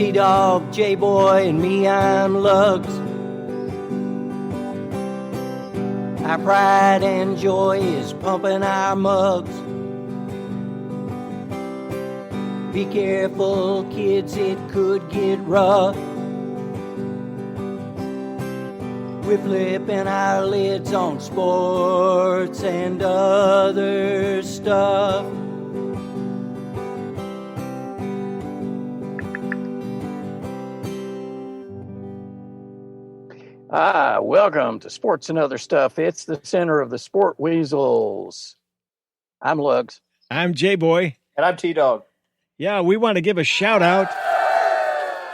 T-Dog, J-Boy, and me, I'm Lugs. Our pride and joy is pumping our mugs. Be careful, kids, it could get rough. We're flipping our lids on sports and other stuff. Welcome to Sports and Other Stuff. It's the center of the Sport Weasels. I'm Lugs. I'm J-Boy. And I'm T-Dog. Yeah, we want to give a shout out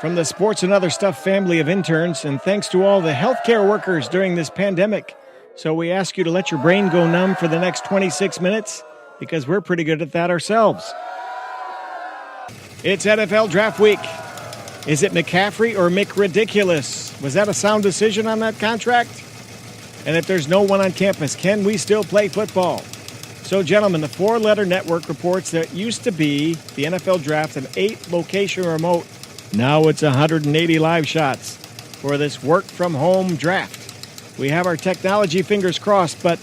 from the Sports and Other Stuff family of interns, and thanks to all the healthcare workers during this pandemic. So we ask you to let your brain go numb for the next 26 minutes, because we're pretty good at that ourselves. It's NFL Draft Week. Is it McCaffrey or McRidiculous? Was that a sound decision on that contract? And if there's no one on campus, can we still play football? So, gentlemen, the four-letter network reports that it used to be the NFL Draft an 8-location remote. Now it's 180 live shots for this work-from-home draft. We have our technology fingers crossed, but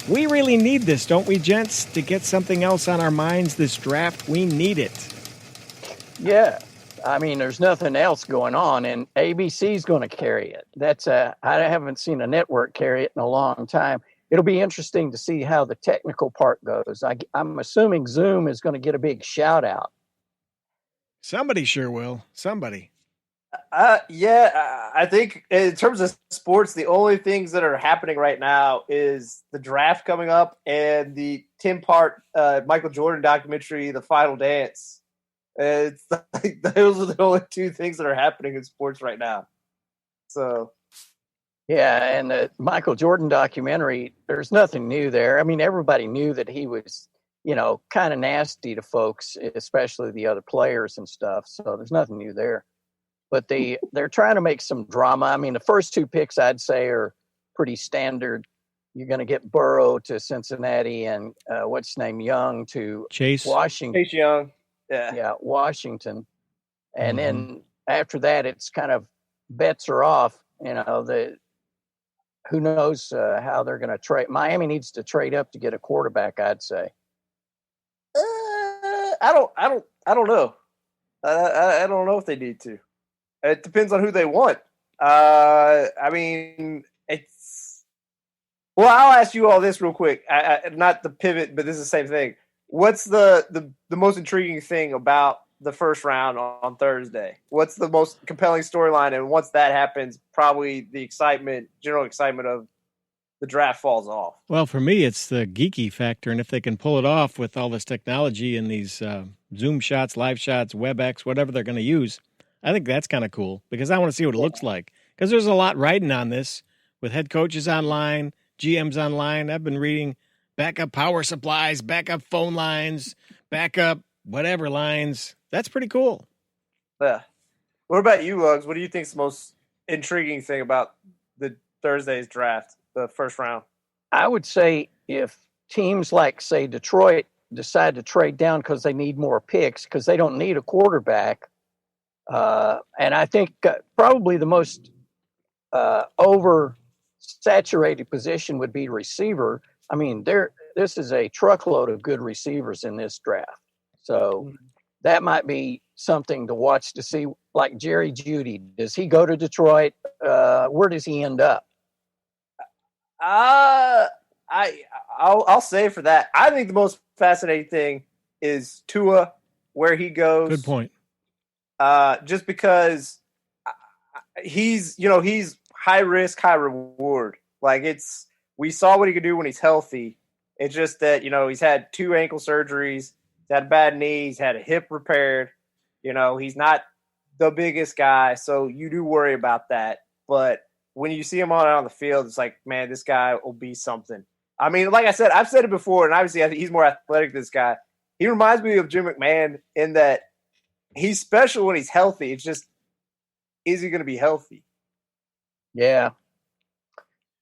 we really need this, don't we, gents? To get something else on our minds this draft, we need it. Yeah. I mean, there's nothing else going on, and ABC's going to carry it. I haven't seen a network carry it in a long time. It'll be interesting to see how the technical part goes. I'm assuming Zoom is going to get a big shout out. Somebody sure will. Somebody. I think in terms of sports, the only things that are happening right now is the draft coming up and the 10-part Michael Jordan documentary, The Final Dance. It's like those are the only two things that are happening in sports right now. So, yeah, and the Michael Jordan documentary, there's nothing new there. I mean, everybody knew that he was, kind of nasty to folks, especially the other players and stuff. So there's nothing new there. But they're trying to make some drama. I mean, the first two picks I'd say are pretty standard. You're going to get Burrow to Cincinnati and what's his name, Young to Chase Washington. Chase Young. Yeah, Washington. And then after that, it's kind of bets are off. Who knows how they're going to trade. Miami needs to trade up to get a quarterback, I'd say. I don't know. I don't know if they need to. It depends on who they want. I mean, well, I'll ask you all this real quick. Not the pivot, but this is the same thing. What's the most intriguing thing about the first round on Thursday? What's the most compelling storyline? And once that happens, probably the general excitement of the draft falls off. Well, for me, it's the geeky factor. And if they can pull it off with all this technology and these Zoom shots, live shots, WebEx, whatever they're going to use, I think that's kind of cool because I want to see what it looks like. Because there's a lot riding on this with head coaches online, GMs online. I've been reading backup power supplies, backup phone lines, backup whatever lines. That's pretty cool. Yeah. What about you, Lugs? What do you think is the most intriguing thing about the Thursday's draft, the first round? I would say if teams like, say, Detroit decide to trade down because they need more picks because they don't need a quarterback, and I think probably the most oversaturated position would be receiver. I mean, this is a truckload of good receivers in this draft. So that might be something to watch to see, like Jerry Jeudy. Does he go to Detroit? Where does he end up? I'll say for that, I think the most fascinating thing is Tua, where he goes. Good point. Just because he's high risk, high reward. Like we saw what he could do when he's healthy. It's just that, he's had 2 ankle surgeries, he's had a bad knee, he's had a hip repaired. He's not the biggest guy, so you do worry about that. But when you see him on the field, it's like, man, this guy will be something. I mean, like I said, I've said it before, and obviously I think he's more athletic than this guy. He reminds me of Jim McMahon in that he's special when he's healthy. It's just, is he going to be healthy? Yeah.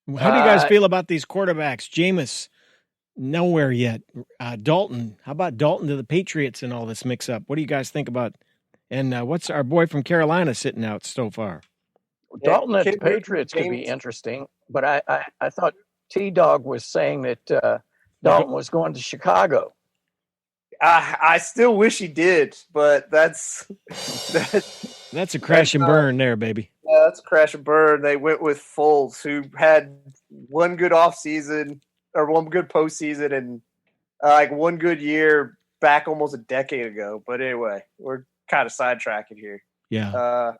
How do you guys feel about these quarterbacks? Jameis, nowhere yet. Dalton, how about Dalton to the Patriots and all this mix-up? What do you guys think about And what's our boy from Carolina sitting out so far? Dalton at the Kid Patriots could be James. interesting, but I thought T-Dog was saying that Dalton was going to Chicago. I still wish he did, but that's a crash and burn there, baby. Yeah, that's a crash and burn. They went with Foles, who had one good offseason or one good postseason and like one good year back almost a decade ago. But anyway, we're kind of sidetracking here. Yeah.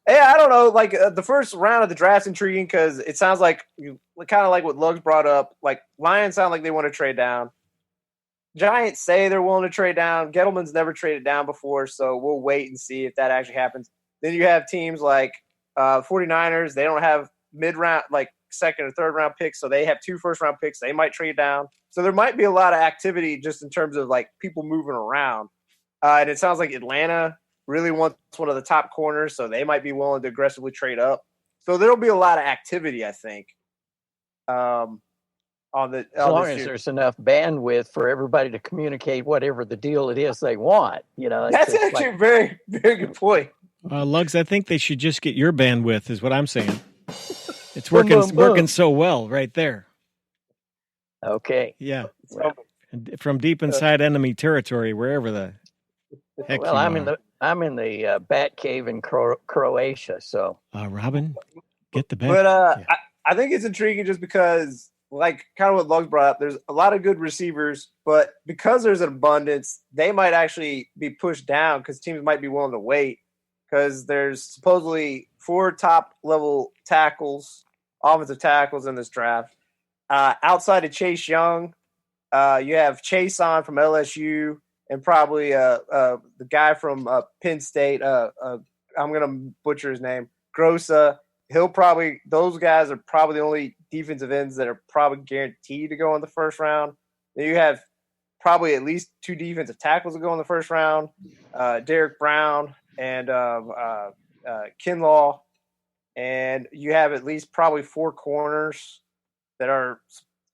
Yeah, I don't know. Like the first round of the draft's intriguing because it sounds like kind of like what Lugs brought up. Like Lions sound like they want to trade down. Giants say they're willing to trade down. Gettleman's never traded down before, so we'll wait and see if that actually happens. Then you have teams like 49ers. They don't have mid-round, like second or third round picks, so they have 2 first-round picks. They might trade down. So there might be a lot of activity just in terms of like people moving around. And it sounds like Atlanta really wants one of the top corners, so they might be willing to aggressively trade up. So there'll be a lot of activity, I think. As long as there's enough bandwidth for everybody to communicate whatever the deal it is they want, That's actually a very, very good point. Lugs, I think they should just get your bandwidth, is what I'm saying. It's working so well right there. Okay. Yeah. From deep inside enemy territory, wherever the heck you are. I'm in the Bat Cave in Croatia, so. Robin, get the bat. But I think it's intriguing just because, like, kind of what Lugs brought up, there's a lot of good receivers, but because there's an abundance, they might actually be pushed down because teams might be willing to wait because there's supposedly 4 top-level offensive tackles in this draft. Outside of Chase Young, you have Chase on from LSU and probably the guy from Penn State. I'm going to butcher his name, Grossa. Those guys are probably the only defensive ends that are probably guaranteed to go in the first round. Then you have probably at least 2 defensive tackles that go in the first round, Derek Brown and Kinlaw. And you have at least probably 4 corners that are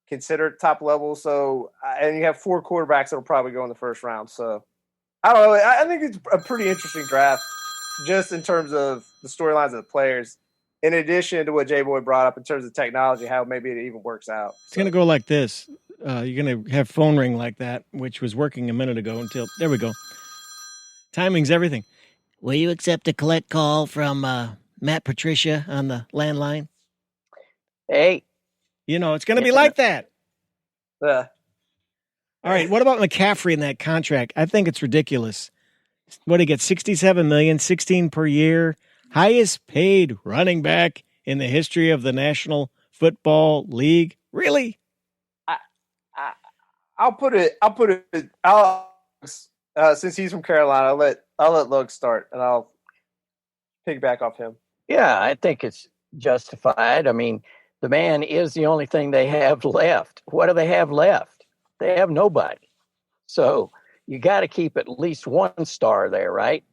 considered top level. So, and you have 4 quarterbacks that will probably go in the first round. So, I don't know. I think it's a pretty interesting draft just in terms of the storylines of the players. In addition to what J-Boy brought up in terms of technology, how maybe it even works out. It's going to go like this. You're going to have phone ring like that, which was working a minute ago there we go. Timing's everything. Will you accept a collect call from Matt Patricia on the landline? Hey. It's going to be like that. All right, what about McCaffrey in that contract? I think it's ridiculous. What did he get, $67 million, 16 per year? Highest paid running back in the history of the National Football League. Really? Since he's from Carolina, I'll let Lug start and I'll piggyback off him. Yeah, I think it's justified. I mean, the man is the only thing they have left. What do they have left? They have nobody. So you got to keep at least 1 star there, right?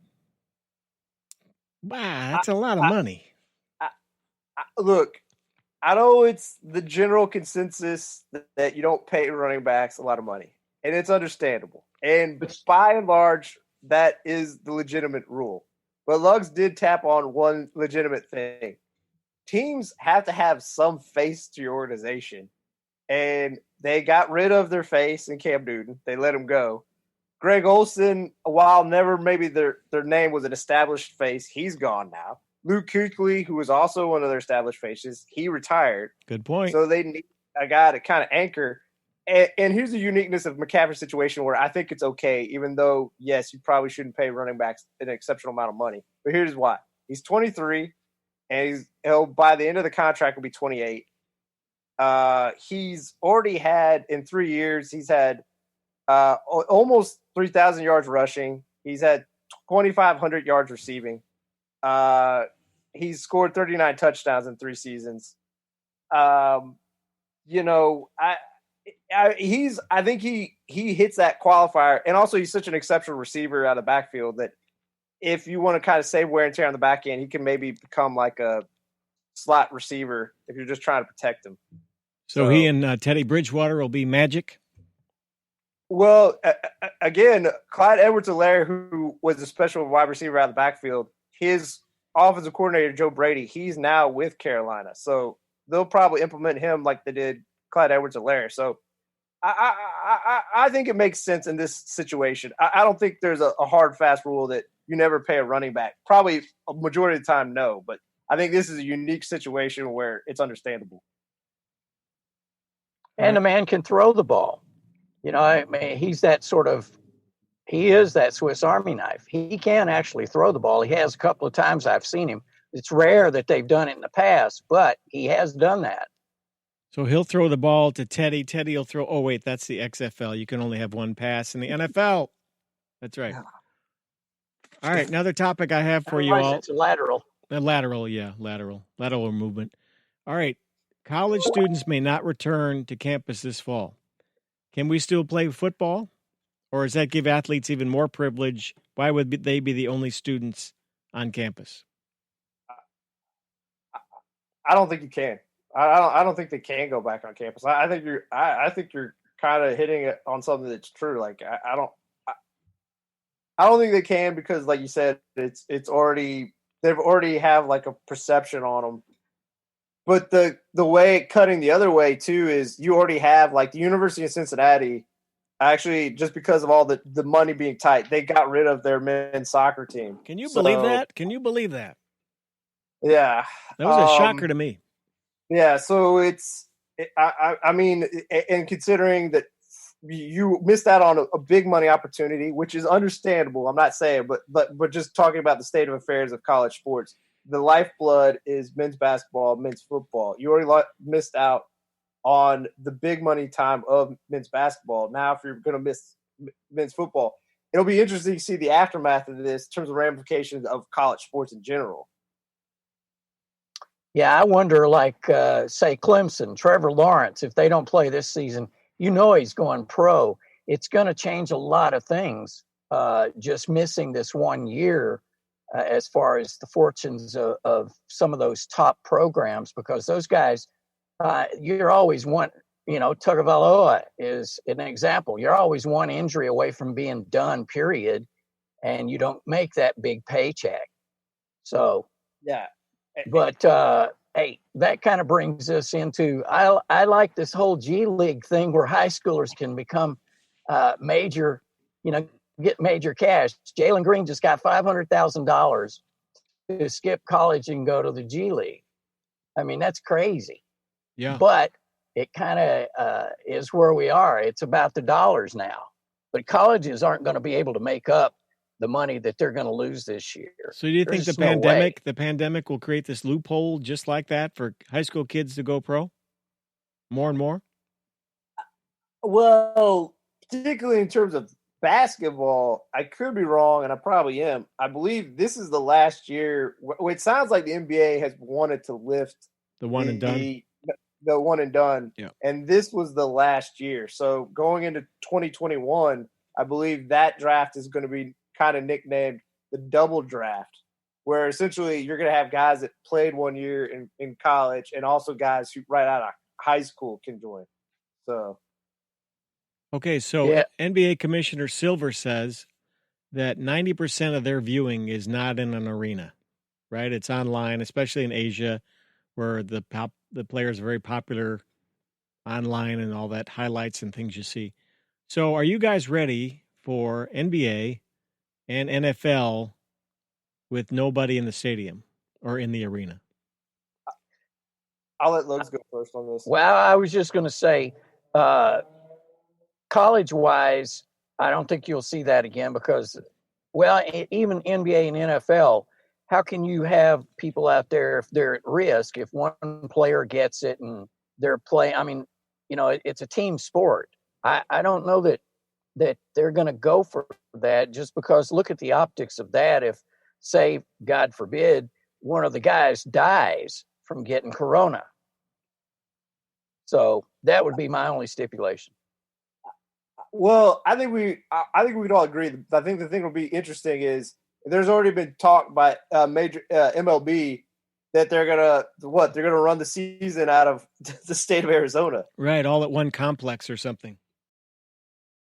Wow, that's a lot of money. Look, I know it's the general consensus that you don't pay running backs a lot of money, and it's understandable. And by and large, that is the legitimate rule. But Lugs did tap on one legitimate thing. Teams have to have some face to your organization, and they got rid of their face in Cam Newton. They let him go. Greg Olsen, while never maybe their name was an established face, he's gone now. Luke Kuechly, who was also one of their established faces, he retired. Good point. So they need a guy to kind of anchor. And here's the uniqueness of McCaffrey's situation where I think it's okay, even though, yes, you probably shouldn't pay running backs an exceptional amount of money. But here's why. He's 23, and he'll by the end of the contract will be 28. He's already had, in 3 years, he's had almost 3,000 yards rushing. He's had 2,500 yards receiving. He's scored 39 touchdowns in 3 seasons. I think he hits that qualifier, and also he's such an exceptional receiver out of the backfield that if you want to kind of save wear and tear on the back end, he can maybe become like a slot receiver if you're just trying to protect him. So he and Teddy Bridgewater will be magic. Well, again, Clyde Edwards-Helaire, who was a special wide receiver out of the backfield, his offensive coordinator, Joe Brady, he's now with Carolina. So they'll probably implement him like they did Clyde Edwards-Helaire. So I think it makes sense in this situation. I don't think there's a hard, fast rule that you never pay a running back. Probably a majority of the time, no. But I think this is a unique situation where it's understandable. And the man can throw the ball. I mean, he is that Swiss Army knife. He can actually throw the ball. He has a couple of times I've seen him. It's rare that they've done it in the past, but he has done that. So he'll throw the ball to Teddy. Teddy will throw. Oh, wait, that's the XFL. You can only have one pass in the NFL. That's right. All right, another topic I have for you all. It's a lateral. Lateral movement. All right, college students may not return to campus this fall. Can we still play football? Or does that give athletes even more privilege? Why would they be the only students on campus? I don't think you can. I don't think they can go back on campus. I think you're kind of hitting it on something that's true. Like I don't think they can because, like you said, they've already have like a perception on them. But the way cutting the other way too is you already have like the University of Cincinnati. Actually, just because of all the money being tight, they got rid of their men's soccer team. Can you believe that? Can you believe that? Yeah, that was a shocker to me. Yeah, so I mean, and considering that you missed out on a big money opportunity, which is understandable. I'm not saying, but just talking about the state of affairs of college sports, the lifeblood is men's basketball, men's football. You already missed out on the big money time of men's basketball. Now, if you're going to miss men's football, it'll be interesting to see the aftermath of this in terms of ramifications of college sports in general. Yeah, I wonder, like, say, Clemson, Trevor Lawrence, if they don't play this season, he's going pro. It's going to change a lot of things, just missing this 1 year as far as the fortunes of some of those top programs, because those guys, you're always one, Tagovailoa is an example. You're always one injury away from being done, period, and you don't make that big paycheck. So, yeah. But, hey, that kind of brings us into, I like this whole G League thing where high schoolers can become major, get major cash. Jalen Green just got $500,000 to skip college and go to the G League. I mean, that's crazy. Yeah. But it kind of is where we are. It's about the dollars now. But colleges aren't going to be able to make up the money that they're going to lose this year. So do you think the pandemic will create this loophole just like that for high school kids to go pro more and more? Well, particularly in terms of basketball, I could be wrong, and I probably am. I believe this is the last year. It sounds like the NBA has wanted to lift the one and done. The one and done. Yeah. And this was the last year. So going into 2021, I believe that draft is going to be kind of nicknamed the double draft, where essentially you're going to have guys that played 1 year in college and also guys who right out of high school can join. So, okay, so NBA Commissioner Silver says that 90% of their viewing is not in an arena, right? It's online, especially in Asia, where the players are very popular online and all that highlights and things you see. So are you guys ready for NBA and NFL with nobody in the stadium or in the arena? I'll let Lugs go first on this. Well, I was just going to say, college-wise, I don't think you'll see that again because, well, even NBA and NFL, how can you have people out there if they're at risk, if one player gets it and they're playing? I mean, it's a team sport. I don't know that they're going to go for that just because look at the optics of that. If, say, God forbid, one of the guys dies from getting corona. So that would be my only stipulation. Well, I think we'd all agree. I think the thing will be interesting is there's already been talk by major MLB that they're gonna run the season out of the state of Arizona. Right, all at one complex or something.